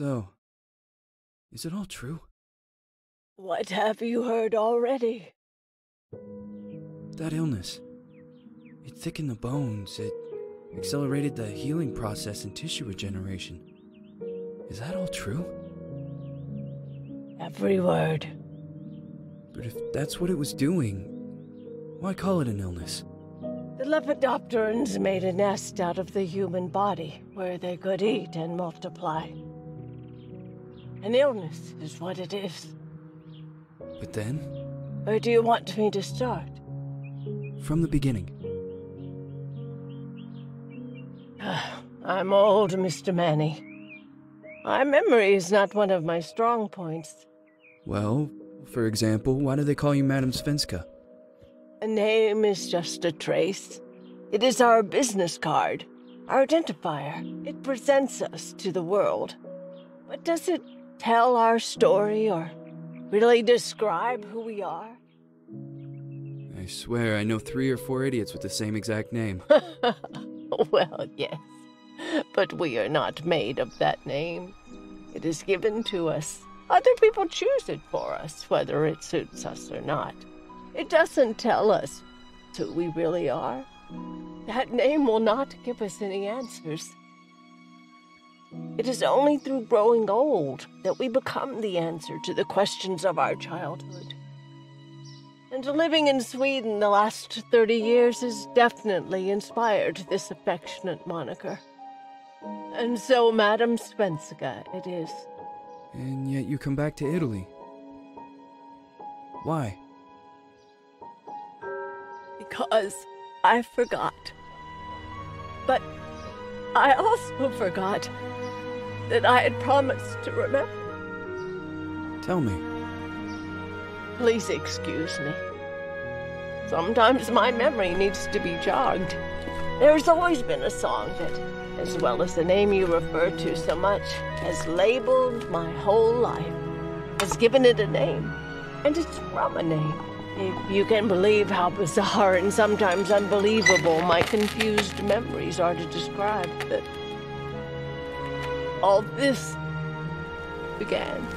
So, is it all true? What have you heard already? That illness. It thickened the bones. It accelerated the healing process and tissue regeneration. Is that all true? Every word. But if that's what it was doing, why call it an illness? The Lepidopterans made a nest out of the human body where they could eat and multiply. An illness is what it is. But then? Where do you want me to start? From the beginning. I'm old, Mr. Manny. My memory is not one of my strong points. Well, for example, why do they call you Madam Svenska? A name is just a trace. It is our business card, our identifier. It presents us to the world. But does it tell our story or really describe who we are? I swear I know 3 or 4 idiots with the same exact name. Well, yes. But we are not made of that name. It is given to us. Other people choose it for us, whether it suits us or not. It doesn't tell us who we really are. That name will not give us any answers. It is only through growing old that we become the answer to the questions of our childhood. And living in Sweden the last 30 years has definitely inspired this affectionate moniker. And so, Madam Svenska, it is. And yet you come back to Italy. Why? Because I forgot. But I also forgot that I had promised to remember. Tell me. Please excuse me. Sometimes my memory needs to be jogged. There's always been a song that, as well as the name you refer to so much, has labeled my whole life, has given it a name, and it's from a name. If you can believe how bizarre and sometimes unbelievable my confused memories are to describe that all this began.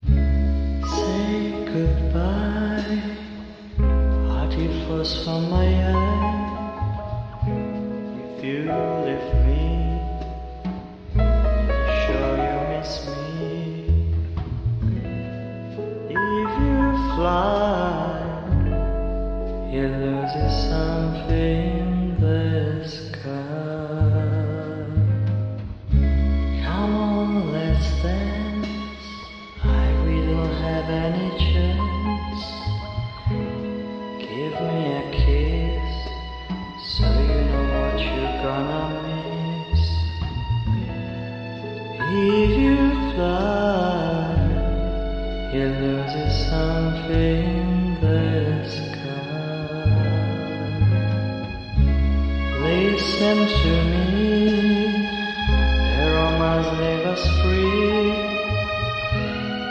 Say goodbye, hearty frost from my eye. If you leave me, sure you miss me. If you fly, you lose something in the sky. Come on, let's dance. We don't have any chance. Give me a kiss, so you know what you're gonna miss. If you fly, you lose something in the sky. Listen to me, the romance leave us free.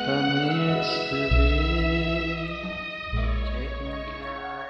Needs to be taken care of.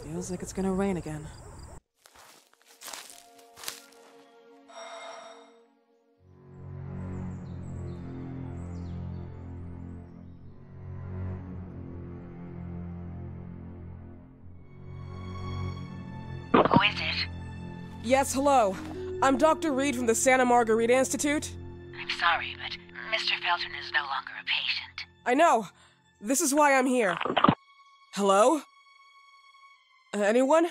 Feels like it's gonna rain again. Who is it? Yes, hello. I'm Dr. Reed from the Santa Margarita Institute. I'm sorry, but Mr. Felton is no longer a patient. I know. This is why I'm here. Hello? Anyone?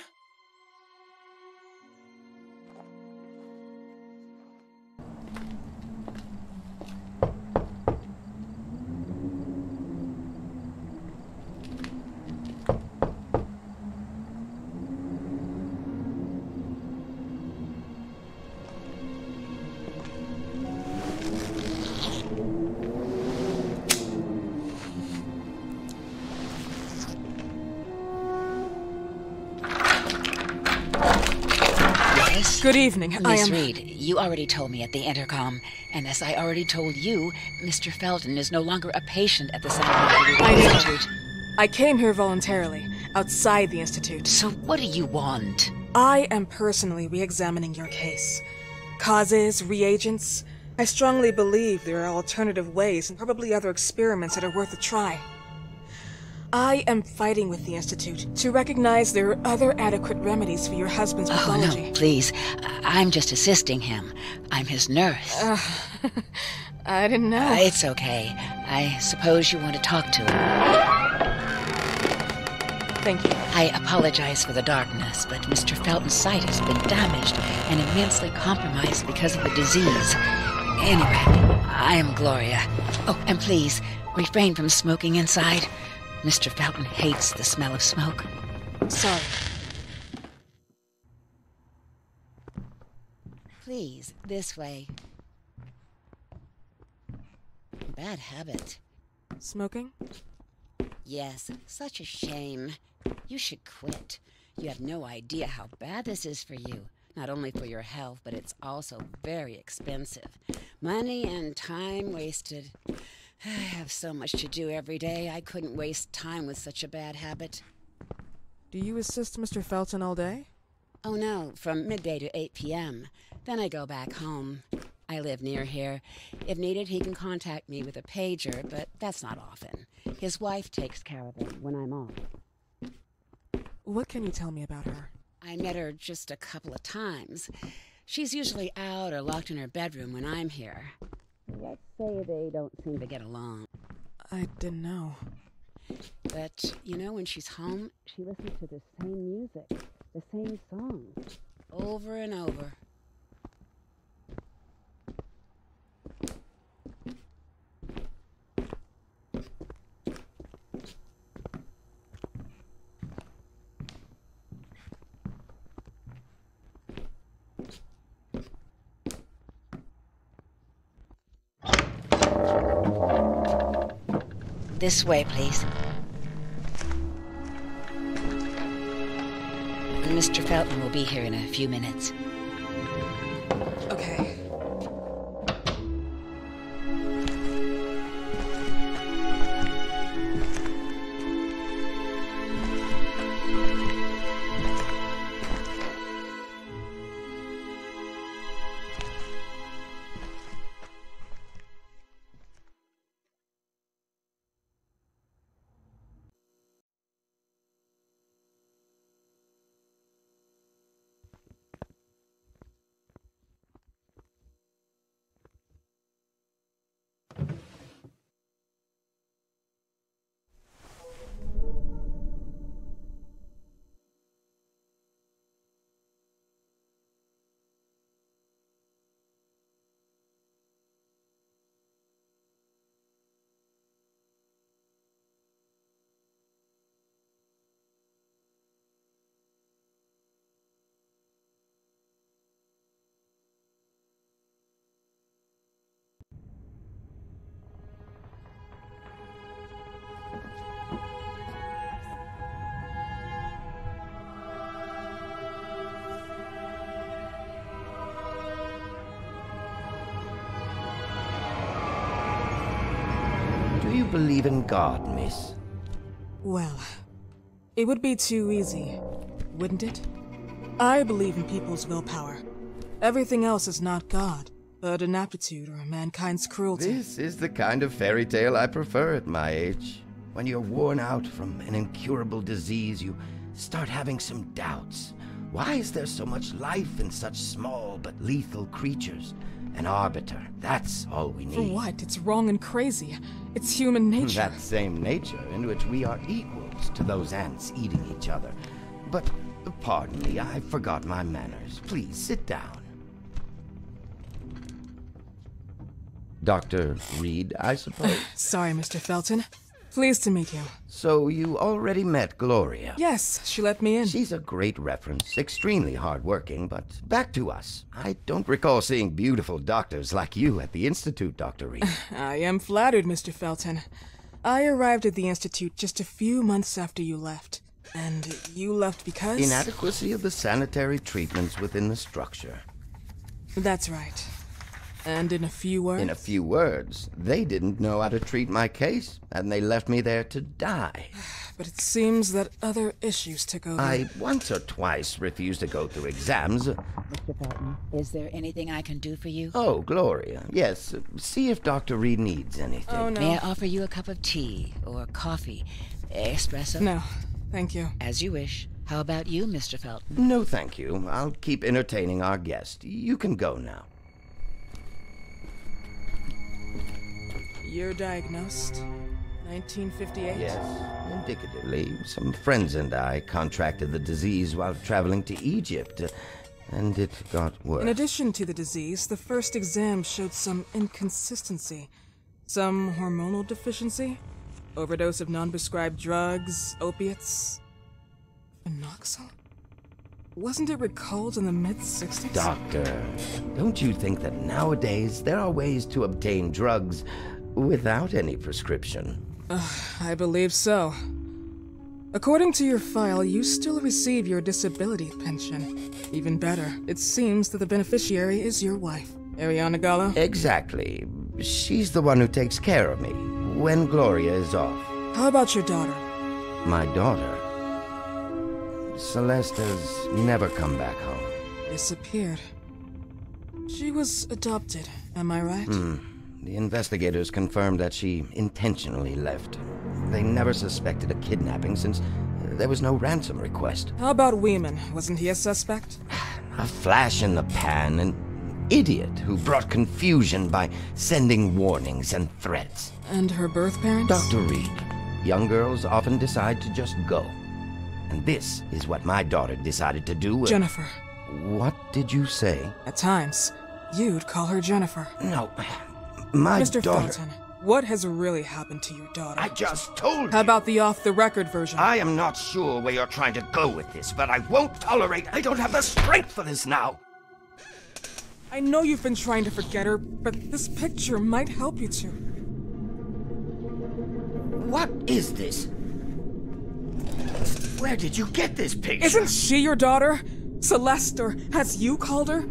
Good evening. Miss Reed, you already told me at the intercom, and as I already told you, Mr. Felton is no longer a patient at the Santa Margarita Institute. I came here voluntarily, outside the Institute. So what do you want? I am personally re-examining your case. Causes, reagents. I strongly believe there are alternative ways and probably other experiments that are worth a try. I am fighting with the Institute to recognize there are other adequate remedies for your husband's pathology. Oh, no, please. I'm just assisting him. I'm his nurse. I didn't know. It's okay. I suppose you want to talk to him. Thank you. I apologize for the darkness, but Mr. Felton's sight has been damaged and immensely compromised because of the disease. Anyway, I am Gloria. Oh, and please, refrain from smoking inside. Mr. Felton hates the smell of smoke. Sorry. Please, this way. Bad habit. Smoking? Yes, such a shame. You should quit. You have no idea how bad this is for you. Not only for your health, but it's also very expensive. Money and time wasted. I have so much to do every day. I couldn't waste time with such a bad habit. Do you assist Mr. Felton all day? Oh no, from midday to 8 p.m. Then I go back home. I live near here. If needed, he can contact me with a pager, but that's not often. His wife takes care of him when I'm off. What can you tell me about her? I met her just a couple of times. She's usually out or locked in her bedroom when I'm here. Let's say they don't seem to get along. I didn't know. But, you know, when she's home, she listens to the same music, the same song, over and over. This way, please. Mr. Felton will be here in a few minutes. Okay. Do you believe in God, miss? Well, It would be too easy, wouldn't it? I believe in people's willpower. Everything else is not God, but an aptitude or mankind's cruelty. This is the kind of fairy tale I prefer at my age. When you're worn out from an incurable disease, you start having some doubts. Why is there so much life in such small but lethal creatures? An arbiter, that's all we need. For what? It's wrong and crazy. It's human nature. That same nature in which we are equals to those ants eating each other. But, pardon me, I forgot my manners. Please, sit down. Dr. Reed, I suppose? Sorry, Mr. Felton. Pleased to meet you. So you already met Gloria? Yes, she let me in. She's a great reference, extremely hardworking, but back to us. I don't recall seeing beautiful doctors like you at the Institute, Dr. Reed. I am flattered, Mr. Felton. I arrived at the Institute just a few months after you left. And you left because? Inadequacy of the sanitary treatments within the structure. That's right. And in a few words? In a few words, they didn't know how to treat my case, and they left me there to die. But it seems that other issues took over. I once or twice refused to go through exams. Mr. Felton, is there anything I can do for you? Oh, Gloria, yes. See if Dr. Reed needs anything. Oh, no. May I offer you a cup of tea or coffee? Espresso? No, thank you. As you wish. How about you, Mr. Felton? No, thank you. I'll keep entertaining our guest. You can go now. You're diagnosed? 1958? Yes, indicatively. Some friends and I contracted the disease while traveling to Egypt, and it got worse. In addition to the disease, the first exam showed some inconsistency. Some hormonal deficiency? Overdose of non-prescribed drugs, opiates? Phenoxyl? Wasn't it recalled in the mid-60s? Doctor, don't you think that nowadays there are ways to obtain drugs without any prescription? I believe so. According to your file, you still receive your disability pension. Even better, it seems that the beneficiary is your wife, Ariana Gallo. Exactly. She's the one who takes care of me when Gloria is off. How about your daughter? My daughter? Celeste has never come back home. Disappeared. She was adopted, am I right? The investigators confirmed that she intentionally left. They never suspected a kidnapping since there was no ransom request. How about Weeman? Wasn't he a suspect? A flash in the pan, an idiot who brought confusion by sending warnings and threats. And her birth parents? Dr. Reed, young girls often decide to just go. And this is what my daughter decided to do. Jennifer. What did you say? At times, you'd call her Jennifer. No, my Mr. daughter... Felton, what has really happened to your daughter? I just told you. How about the off-the-record version? I am not sure where you're trying to go with this, but I won't tolerate... I don't have the strength for this now. I know you've been trying to forget her, but this picture might help you to. What is this? Where did you get this picture? Isn't she your daughter? Celeste, or has you called her?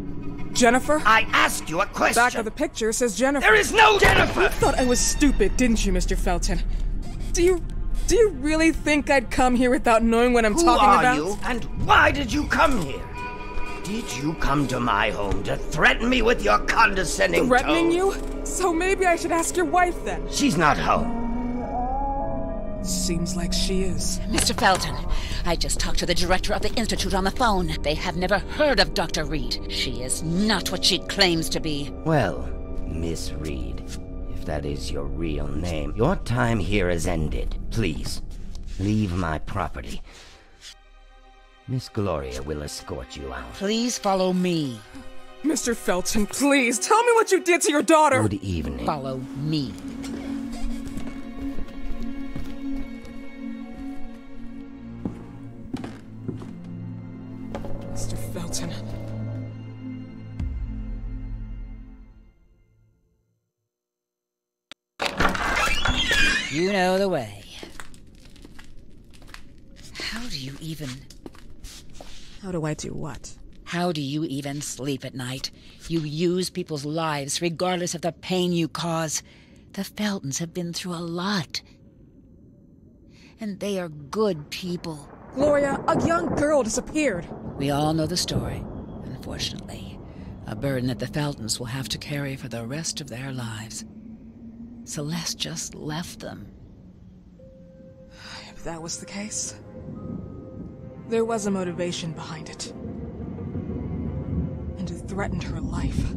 Jennifer? I asked you a question. Back of the picture says Jennifer. There is no Jennifer! You thought I was stupid, didn't you, Mr. Felton? Do you really think I'd come here without knowing what I'm talking about? Who are you, and why did you come here? Did you come to my home to threaten me with your condescending Threatening tone? you? So maybe I should ask your wife then. She's not home. Seems like she is. Mr. Felton, I just talked to the director of the Institute on the phone. They have never heard of Dr. Reed. She is not what she claims to be. Well, Miss Reed, if that is your real name, your time here has ended. Please, leave my property. Miss Gloria will escort you out. Please follow me. Mr. Felton, please, tell me what you did to your daughter! Good evening. Follow me. Mr. Felton. You know the way. How do you even... How do I do what? How do you even sleep at night? You use people's lives regardless of the pain you cause. The Feltons have been through a lot. and they are good people. Gloria, a young girl disappeared. We all know the story, unfortunately. A burden that the Feltons will have to carry for the rest of their lives. Celeste just left them. If that was the case, there was a motivation behind it. And it threatened her life.